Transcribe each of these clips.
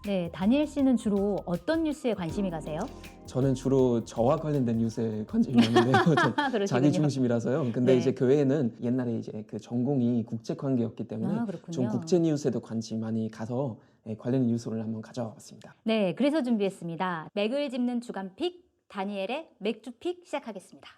네, 다니엘 씨는 주로 어떤 뉴스에 관심이 가세요? 저는 주로 저와 관련된 뉴스에 관심이 많은데요. 그러시군요. 자기 중심이라서요. 근데 네. 이제 교회는 옛날에 이제 그 전공이 국제 관계였기 때문에 아, 그렇군요. 좀 국제 뉴스에도 관심이 많이 가서 관련 뉴스를 한번 가져와 봤습니다. 네, 그래서 준비했습니다. 맥을 짚는 주간 픽, 다니엘의 맥주 픽 시작하겠습니다.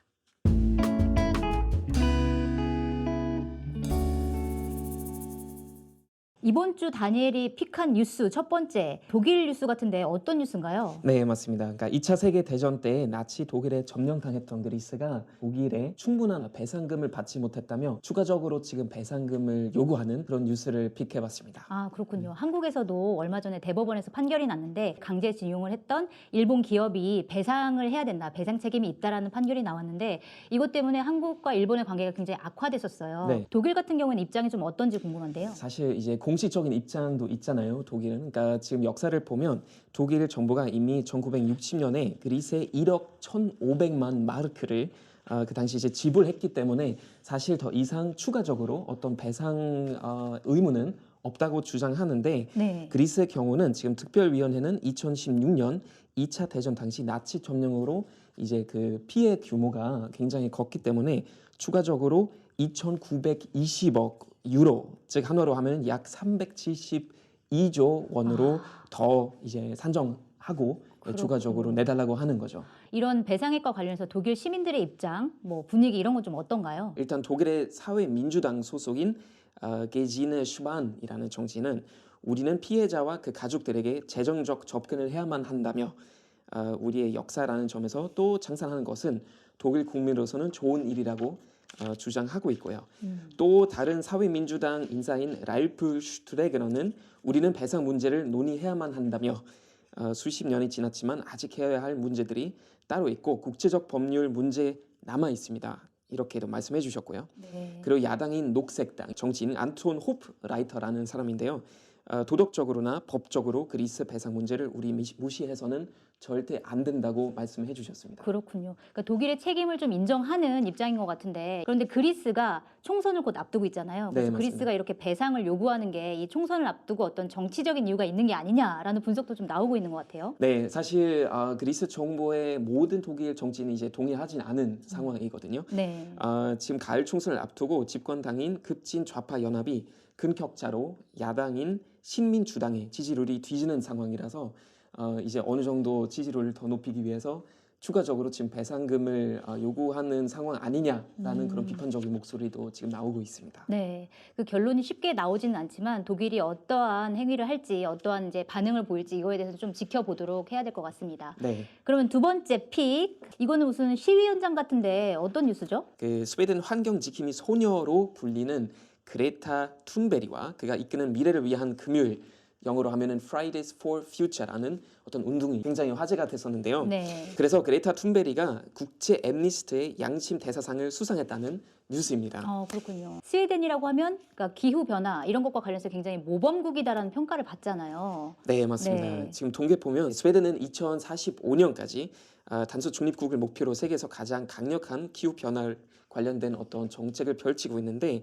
이번 주 다니엘이 픽한 뉴스 첫 번째, 독일 뉴스 같은데 어떤 뉴스인가요? 네, 맞습니다. 그러니까 2차 세계대전 때 나치 독일에 점령당했던 그리스가 독일에 충분한 배상금을 받지 못했다며 추가적으로 지금 배상금을 요구하는 그런 뉴스를 픽해봤습니다. 아, 그렇군요. 한국에서도 얼마 전에 대법원에서 판결이 났는데 강제징용을 했던 일본 기업이 배상을 해야 된다, 배상 책임이 있다라는 판결이 나왔는데 이것 때문에 한국과 일본의 관계가 굉장히 악화됐었어요. 네. 독일 같은 경우는 입장이 좀 어떤지 궁금한데요. 사실 이제 공식적인 입장도 있잖아요, 독일은. 그러니까 지금 역사를 보면 독일 정부가 이미 1960년에 그리스에 1억 1,500만 마르크를 그 당시 이제 지불했기 때문에 사실 더 이상 추가적으로 어떤 배상 의무는 없다고 주장하는데 네. 그리스의 경우는 지금 특별위원회는 2016년 2차 대전 당시 나치 점령으로 이제 그 피해 규모가 굉장히 컸기 때문에 추가적으로 2,920억 유로, 즉 한화로 하면 약 372조 원으로 더 이제 산정하고 추가적으로 내달라고 하는 거죠. 이런 배상액과 관련해서 독일 시민들의 입장, 뭐 분위기 이런 건 좀 어떤가요? 일단 독일의 사회민주당 소속인 게지네 슈반이라는 정치인은 우리는 피해자와 그 가족들에게 재정적 접근을 해야만 한다며 우리의 역사라는 점에서 또 창산하는 것은 독일 국민으로서는 좋은 일이라고 주장하고 있고요. 또 다른 사회민주당 인사인 랄프 슈트레게너는 우리는 배상 문제를 논의해야만 한다며 수십 년이 지났지만 아직 해야 할 문제들이 따로 있고 국제적 법률 문제 남아 있습니다. 이렇게도 말씀해 주셨고요. 네. 그리고 야당인 녹색당 정치인 안톤 호프라이터라는 사람인데요. 도덕적으로나 법적으로 그리스 배상 문제를 우리 무시해서는 절대 안 된다고 말씀해 주셨습니다. 그렇군요. 그러니까 독일의 책임을 좀 인정하는 입장인 것 같은데 그런데 그리스가 총선을 곧 앞두고 있잖아요. 그래서 네, 그리스가 이렇게 배상을 요구하는 게 이 총선을 앞두고 어떤 정치적인 이유가 있는 게 아니냐라는 분석도 좀 나오고 있는 것 같아요. 네, 사실 그리스 정부의 모든 독일 정치인이 이제 동의하진 않은 상황이거든요. 네. 지금 가을 총선을 앞두고 집권당인 급진 좌파 연합이 큰 격차로 야당인 신민주당의 지지율이 뒤지는 상황이라서 이제 어느 정도 지지율을 더 높이기 위해서 추가적으로 지금 배상금을 요구하는 상황 아니냐라는 그런 비판적인 목소리도 지금 나오고 있습니다. 네. 그 결론이 쉽게 나오지는 않지만 독일이 어떠한 행위를 할지 어떠한 이제 반응을 보일지 이거에 대해서 좀 지켜보도록 해야 될 것 같습니다. 네. 그러면 두 번째 픽. 이거는 무슨 시위 현장 같은데 어떤 뉴스죠? 그 스웨덴 환경 지킴이 소녀로 불리는 그레타 툰베리와 그가 이끄는 미래를 위한 금요일, 영어로 하면은 Fridays for Future라는 어떤 운동이 굉장히 화제가 됐었는데요. 네. 그래서 그레타 툰베리가 국제 앰니스트의 양심 대사상을 수상했다는 뉴스입니다. 그렇군요. 스웨덴이라고 하면 그러니까 기후 변화 이런 것과 관련해서 굉장히 모범국이다라는 평가를 받잖아요. 네, 맞습니다. 네. 지금 통계 보면 스웨덴은 2045년까지 탄소 중립국을 목표로 세계에서 가장 강력한 기후 변화 관련된 어떤 정책을 펼치고 있는데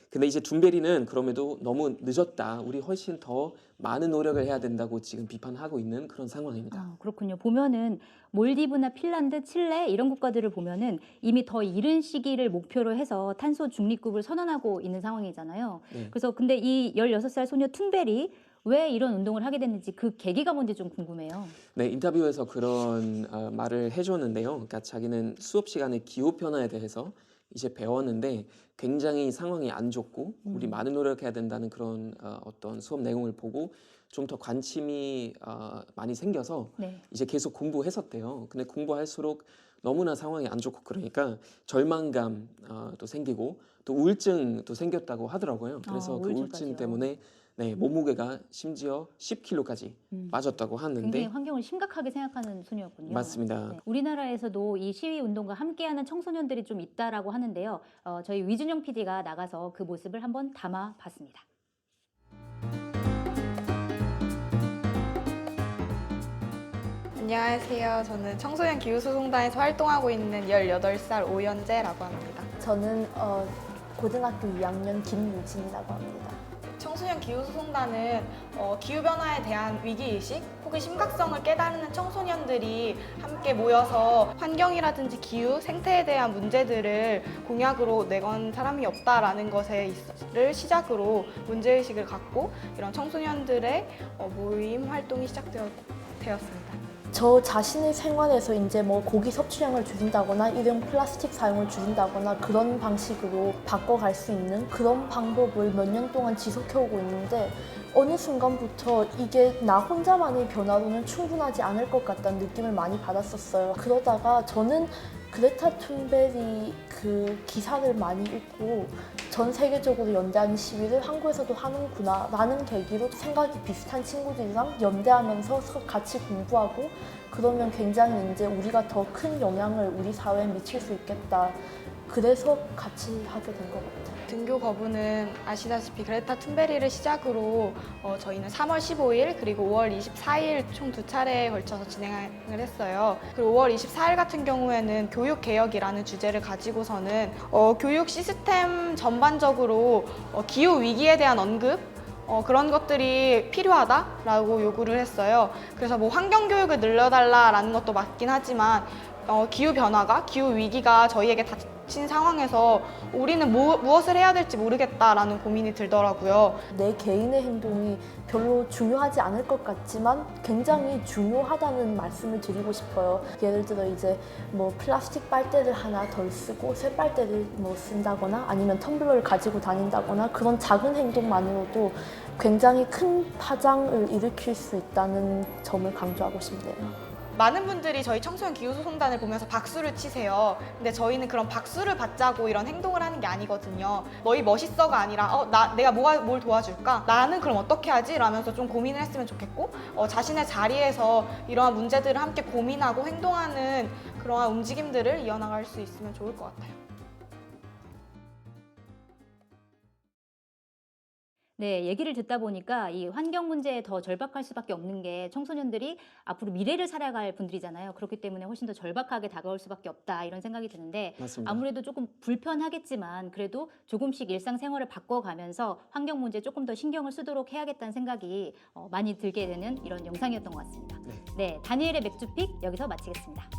근데 이제 둔베리는 그럼에도 너무 늦었다. 우리 훨씬 더 많은 노력을 해야 된다고 지금 비판하고 있는 그런 상황입니다. 그렇군요. 보면은 몰디브나 핀란드, 칠레 이런 국가들을 보면은 이미 더 이른 시기를 목표로 해서 탄소 중립국을 선언하고 있는 상황이잖아요. 네. 그래서 근데 이 16살 소녀 툰베리 왜 이런 운동을 하게 됐는지 그 계기가 뭔지 좀 궁금해요. 네, 인터뷰에서 그런 말을 해줬는데요. 그러니까 자기는 수업 시간에 기후 변화에 대해서 이제 배웠는데 굉장히 상황이 안 좋고 우리 많은 노력해야 된다는 그런 어떤 수업 내용을 보고 좀 더 관심이 많이 생겨서 네. 이제 계속 공부했었대요. 근데 공부할수록 너무나 상황이 안 좋고 그러니까 절망감도 생기고 또 우울증도 생겼다고 하더라고요. 그래서 그 우울증 우울증까지요. 때문에 네, 몸무게가 심지어 10kg까지 빠졌다고 굉장히 하는데 환경을 심각하게 생각하는 소녀였군요. 맞습니다. 네. 우리나라에서도 이 시위 운동과 함께하는 청소년들이 좀 있다라고 하는데요. 저희 위준영 PD가 나가서 그 모습을 한번 담아봤습니다. 안녕하세요. 저는 청소년 기후소송단에서 활동하고 있는 18살 오연재라고 합니다. 저는 고등학교 2학년 김유진이라고 합니다. 청소년 기후소송단은 기후변화에 대한 위기의식 혹은 심각성을 깨달는 청소년들이 함께 모여서 환경이라든지 기후, 생태에 대한 문제들을 공약으로 내건 사람이 없다라는 것을 시작으로 문제의식을 갖고 이런 청소년들의 모임 활동이 시작되었습니다. 저 자신의 생활에서 이제 뭐 고기 섭취량을 줄인다거나 일회용 플라스틱 사용을 줄인다거나 그런 방식으로 바꿔갈 수 있는 그런 방법을 몇 년 동안 지속해오고 있는데 어느 순간부터 이게 나 혼자만의 변화로는 충분하지 않을 것 같다는 느낌을 많이 받았었어요. 그러다가 저는 그레타 툰베리 그 기사를 많이 읽고 전 세계적으로 연대하는 시위를 한국에서도 하는구나 라는 계기로 생각이 비슷한 친구들이랑 연대하면서 같이 공부하고 그러면 굉장히 이제 우리가 더 큰 영향을 우리 사회에 미칠 수 있겠다. 그래서 같이 하게 된 것 같아요. 등교 거부는 아시다시피 그레타 툰베리를 시작으로 저희는 3월 15일 그리고 5월 24일 총 2차례에 걸쳐서 진행을 했어요. 그리고 5월 24일 같은 경우에는 교육개혁이라는 주제를 가지고서는 교육 시스템 전반적으로 기후 위기에 대한 언급 그런 것들이 필요하다라고 요구를 했어요. 그래서 뭐 환경교육을 늘려달라라는 것도 맞긴 하지만 기후변화가, 기후위기가 저희에게 닥친 상황에서 우리는 무엇을 해야 될지 모르겠다라는 고민이 들더라고요. 내 개인의 행동이 별로 중요하지 않을 것 같지만 굉장히 중요하다는 말씀을 드리고 싶어요. 예를 들어 이제 뭐 플라스틱 빨대를 하나 덜 쓰고 새 빨대를 뭐 쓴다거나 아니면 텀블러를 가지고 다닌다거나 그런 작은 행동만으로도 굉장히 큰 파장을 일으킬 수 있다는 점을 강조하고 싶네요. 많은 분들이 저희 청소년 기후소송단을 보면서 박수를 치세요. 근데 저희는 그런 박수를 받자고 이런 행동을 하는 게 아니거든요. 너희 멋있어가 아니라 내가 뭘 도와줄까? 나는 그럼 어떻게 하지? 라면서 좀 고민을 했으면 좋겠고 자신의 자리에서 이러한 문제들을 함께 고민하고 행동하는 그러한 움직임들을 이어나갈 수 있으면 좋을 것 같아요. 네, 얘기를 듣다 보니까 이 환경 문제에 더 절박할 수밖에 없는 게 청소년들이 앞으로 미래를 살아갈 분들이잖아요. 그렇기 때문에 훨씬 더 절박하게 다가올 수밖에 없다 이런 생각이 드는데 맞습니다. 아무래도 조금 불편하겠지만 그래도 조금씩 일상생활을 바꿔가면서 환경 문제에 조금 더 신경을 쓰도록 해야겠다는 생각이 많이 들게 되는 이런 영상이었던 것 같습니다. 네, 다니엘의 맥주픽 여기서 마치겠습니다.